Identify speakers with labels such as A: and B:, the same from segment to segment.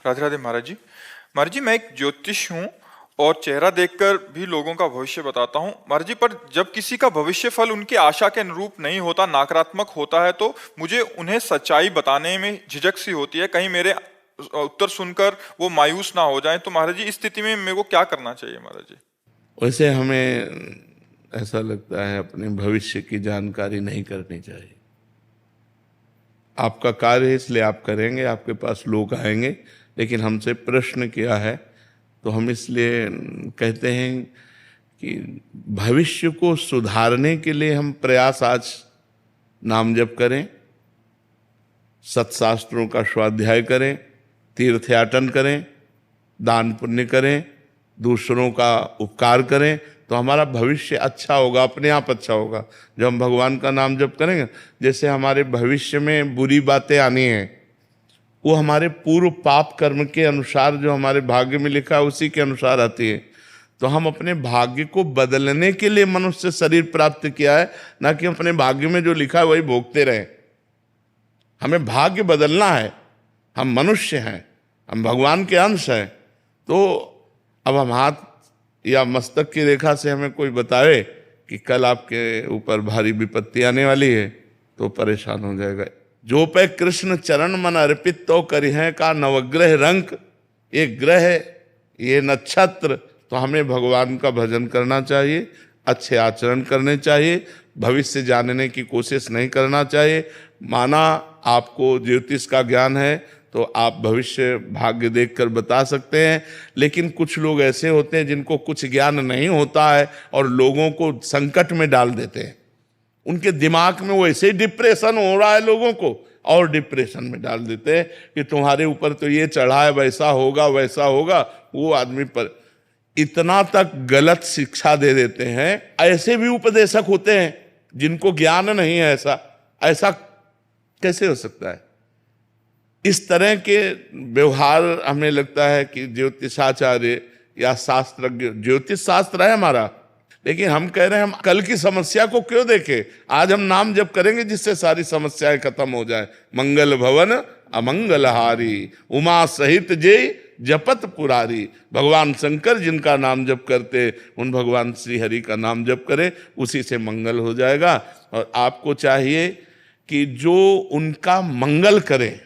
A: राधे राधे महाराज जी। महाराज जी, मैं एक ज्योतिष हूँ और चेहरा देखकर भी लोगों का भविष्य बताता हूँ महाराज जी। पर जब किसी का भविष्य फल उनकी आशा के अनुरूप नहीं होता, नकारात्मक होता है, तो मुझे उन्हें सच्चाई बताने में झिझक सी होती है, कहीं मेरे उत्तर सुनकर वो मायूस ना हो जाएं। तो महाराज जी, इस स्थिति में मेरे को क्या करना चाहिए महाराज जी?
B: वैसे हमें ऐसा लगता है अपने भविष्य की जानकारी नहीं करनी चाहिए। आपका कार्य है इसलिए आप करेंगे, आपके पास लोग आएंगे, लेकिन हमसे प्रश्न किया है तो हम इसलिए कहते हैं कि भविष्य को सुधारने के लिए हम प्रयास आज नाम जप करें, सत्शास्त्रों का स्वाध्याय करें, तीर्थयाटन करें, दान पुण्य करें, दूसरों का उपकार करें, तो हमारा भविष्य अच्छा होगा, अपने आप अच्छा होगा। जब हम भगवान का नाम जप करेंगे, जैसे हमारे भविष्य में बुरी बातें आनी हैं, वो हमारे पूर्व पाप कर्म के अनुसार, जो हमारे भाग्य में लिखा है उसी के अनुसार आती है। तो हम अपने भाग्य को बदलने के लिए मनुष्य शरीर प्राप्त किया है, ना कि अपने भाग्य में जो लिखा है वही भोगते रहें। हमें भाग्य बदलना है। हम मनुष्य हैं, हम भगवान के अंश हैं। तो अब हम हाथ या मस्तक की रेखा से हमें कोई बताए कि कल आपके ऊपर भारी विपत्ति आने वाली है, तो परेशान हो जाएगा। जो पे कृष्ण चरण मन अर्पित तो करिह का नवग्रह रंक, ये ग्रह, ये नक्षत्र, तो हमें भगवान का भजन करना चाहिए, अच्छे आचरण करने चाहिए, भविष्य जानने की कोशिश नहीं करना चाहिए। माना आपको ज्योतिष का ज्ञान है तो आप भविष्य भाग्य देखकर बता सकते हैं, लेकिन कुछ लोग ऐसे होते हैं जिनको कुछ ज्ञान नहीं होता है और लोगों को संकट में डाल देते हैं। उनके दिमाग में वो ऐसे ही डिप्रेशन हो रहा है, लोगों को और डिप्रेशन में डाल देते हैं कि तुम्हारे ऊपर तो ये चढ़ा है, वैसा होगा वैसा होगा। वो आदमी पर इतना तक गलत शिक्षा दे देते हैं। ऐसे भी उपदेशक होते हैं जिनको ज्ञान नहीं है। ऐसा कैसे हो सकता है? इस तरह के व्यवहार हमें लगता है कि ज्योतिषाचार्य या शास्त्रज्ञ, ज्योतिष शास्त्र है हमारा, लेकिन हम कह रहे हैं हम कल की समस्या को क्यों देखें। आज हम नाम जप करेंगे जिससे सारी समस्याएं खत्म हो जाए। मंगल भवन अमंगलहारी, उमा सहित जय जपत पुरारी। भगवान शंकर जिनका नाम जप करते, उन भगवान श्री हरि का नाम जप करें, उसी से मंगल हो जाएगा। और आपको चाहिए कि जो उनका मंगल करे,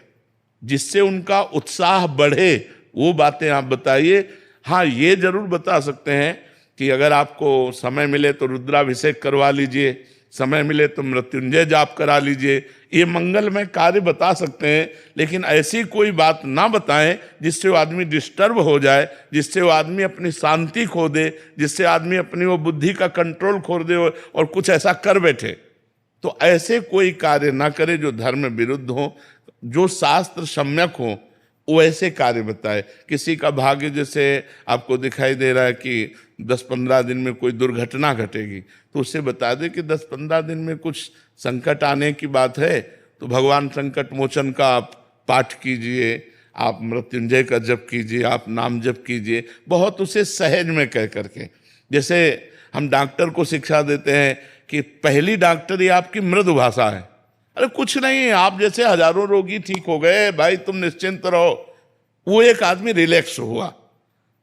B: जिससे उनका उत्साह बढ़े, वो बातें आप बताइए। हाँ, ये जरूर बता सकते हैं कि अगर आपको समय मिले तो रुद्राभिषेक करवा लीजिए, समय मिले तो मृत्युंजय जाप करा लीजिए। ये मंगलमय कार्य बता सकते हैं, लेकिन ऐसी कोई बात ना बताएं जिससे वो आदमी डिस्टर्ब हो जाए, जिससे वो आदमी अपनी शांति खो दे, जिससे आदमी अपनी वो बुद्धि का कंट्रोल खो दे और कुछ ऐसा कर बैठे। तो ऐसे कोई कार्य ना करे जो धर्म विरुद्ध हो, जो शास्त्र सम्यक हो, वो ऐसे कार्य बताए। किसी का भाग्य जैसे आपको दिखाई दे रहा है कि 10-15 दिन में कोई दुर्घटना घटेगी, तो उससे बता दे कि 10-15 दिन में कुछ संकट आने की बात है, तो भगवान संकट मोचन का आप पाठ कीजिए, आप मृत्युंजय का जप कीजिए, आप नाम जप कीजिए, बहुत उसे सहज में कह करके। जैसे हम डॉक्टर को शिक्षा देते हैं कि पहली डॉक्टरी आपकी मृदु भाषा है। अरे कुछ नहीं, आप जैसे हजारों रोगी ठीक हो गए भाई, तुम निश्चिंत रहो। वो एक आदमी रिलैक्स हुआ,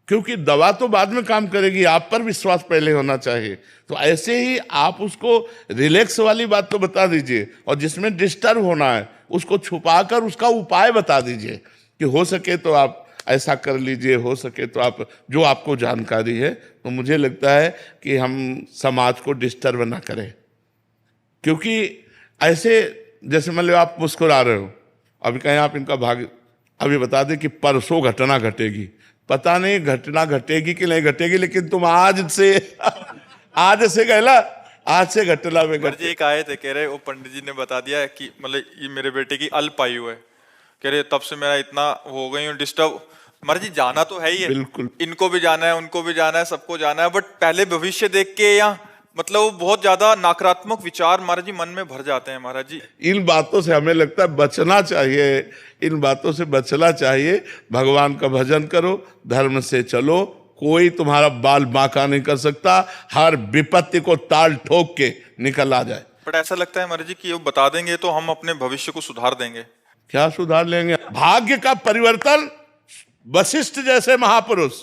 B: क्योंकि दवा तो बाद में काम करेगी, आप पर विश्वास पहले होना चाहिए। तो ऐसे ही आप उसको रिलैक्स वाली बात तो बता दीजिए, और जिसमें डिस्टर्ब होना है उसको छुपाकर उसका उपाय बता दीजिए कि हो सके तो आप ऐसा कर लीजिए, हो सके तो आप, जो आपको जानकारी है। तो मुझे लगता है कि हम समाज को डिस्टर्ब ना करें, क्योंकि ऐसे जैसे मान लो आप मुस्कुरा रहे हो, अभी कहें आप इनका भाग्य, अभी बता दें कि परसों घटना घटेगी, पता नहीं घटना घटेगी कि नहीं घटेगी, लेकिन तुम आज से आज से कहला, आज से घटना में
A: जी एक आए थे, कह रहे वो पंडित जी ने बता दिया कि मतलब ये मेरे बेटे की अल्प आयु है, कह रहे तब से मेरा इतना हो गई हूँ डिस्टर्ब। महाराज जी, जाना तो है ही है,
B: बिल्कुल,
A: इनको भी जाना है, उनको भी जाना है, सबको जाना है, बट पहले भविष्य देख के या मतलब बहुत ज्यादा नकारात्मक विचार महाराज जी मन में भर जाते हैं। महाराज जी,
B: इन बातों से हमें लगता है बचना चाहिए, इन बातों से बचना चाहिए। भगवान का भजन करो, धर्म से चलो, कोई तुम्हारा बाल बांका नहीं कर सकता, हर विपत्ति को ताल ठोक के निकल आ जाए।
A: बट ऐसा लगता है महाराज जी कि वो बता देंगे तो हम अपने भविष्य को सुधार देंगे।
B: क्या सुधार लेंगे? भाग्य का परिवर्तन वशिष्ठ जैसे महापुरुष,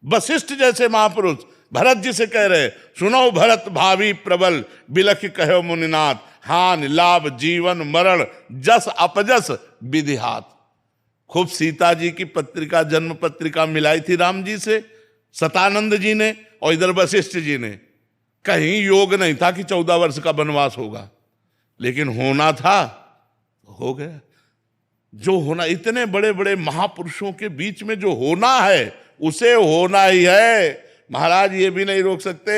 B: वशिष्ठ जैसे महापुरुष भरत जी से कह रहे, सुनो भरत भावी प्रबल, बिलख कहो मुनिनाथ, हानि लाभ जीवन मरण, जस अपजस विधि हाथ। खूब सीता जी की पत्रिका, जन्म पत्रिका मिलाई थी राम जी से सतानंद जी ने, और इधर वशिष्ठ जी ने। कहीं योग नहीं था कि 14 वर्ष का वनवास होगा, लेकिन होना था, हो गया। जो होना, इतने बड़े बड़े महापुरुषों के बीच में जो होना है उसे होना ही है महाराज, ये भी नहीं रोक सकते।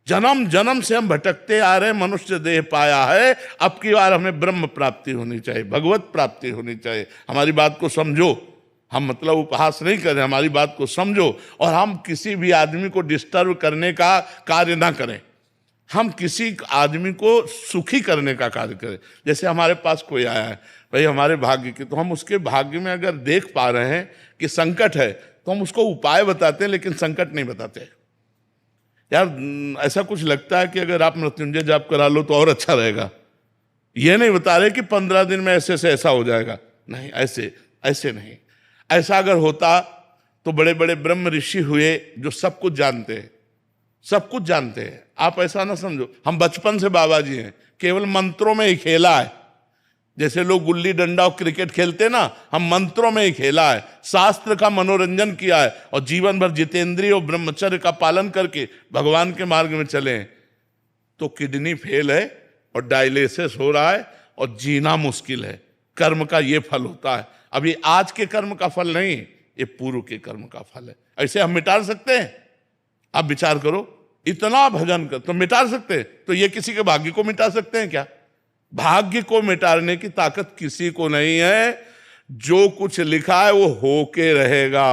B: जन्म जन्म से हम भटकते आ रहे, मनुष्य देह पाया है, अब की बार हमें ब्रह्म प्राप्ति होनी चाहिए, भगवत प्राप्ति होनी चाहिए। हमारी बात को समझो, हम मतलब उपहास नहीं करें, हमारी बात को समझो, और हम किसी भी आदमी को डिस्टर्ब करने का कार्य ना करें, हम किसी आदमी को सुखी करने का कार्य करें। जैसे हमारे पास कोई आया है, भाई हमारे भाग्य की, तो हम उसके भाग्य में अगर देख पा रहे हैं कि संकट है, तो हम उसको उपाय बताते हैं, लेकिन संकट नहीं बताते। यार ऐसा कुछ लगता है कि अगर आप मृत्युंजय जाप करा लो तो और अच्छा रहेगा, ये नहीं बता रहे कि 15 दिन में ऐसे से ऐसा हो जाएगा, नहीं, ऐसे ऐसे नहीं। ऐसा अगर होता तो बड़े बड़े ब्रह्म ऋषि हुए जो सब कुछ जानते हैं, सब कुछ जानते हैं। आप ऐसा ना समझो हम बचपन से बाबा जी हैं, केवल मंत्रों में ही खेला है। जैसे लोग गुल्ली डंडा और क्रिकेट खेलते ना, हम मंत्रों में ही खेला है, शास्त्र का मनोरंजन किया है, और जीवन भर जितेंद्रिय और ब्रह्मचर्य का पालन करके भगवान के मार्ग में चले हैं। तो किडनी फेल है और डायलिसिस हो रहा है और जीना मुश्किल है। कर्म का ये फल होता है। अब ये आज के कर्म का फल नहीं, ये पूर्व के कर्म का फल है। ऐसे हम मिटा सकते हैं? आप विचार करो, इतना भजन कर तो मिटा सकते हैं, तो ये किसी के भाग्य को मिटा सकते हैं क्या? भाग्य को मिटाने की ताकत किसी को नहीं है। जो कुछ लिखा है वो होके रहेगा।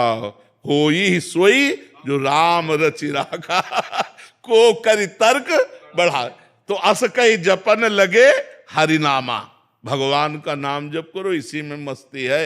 B: होई सोई जो राम रचि राखा, को करी तर्क बढ़ा। तो अस कई जपन लगे हरिनामा, भगवान का नाम जप करो, इसी में मस्ती है।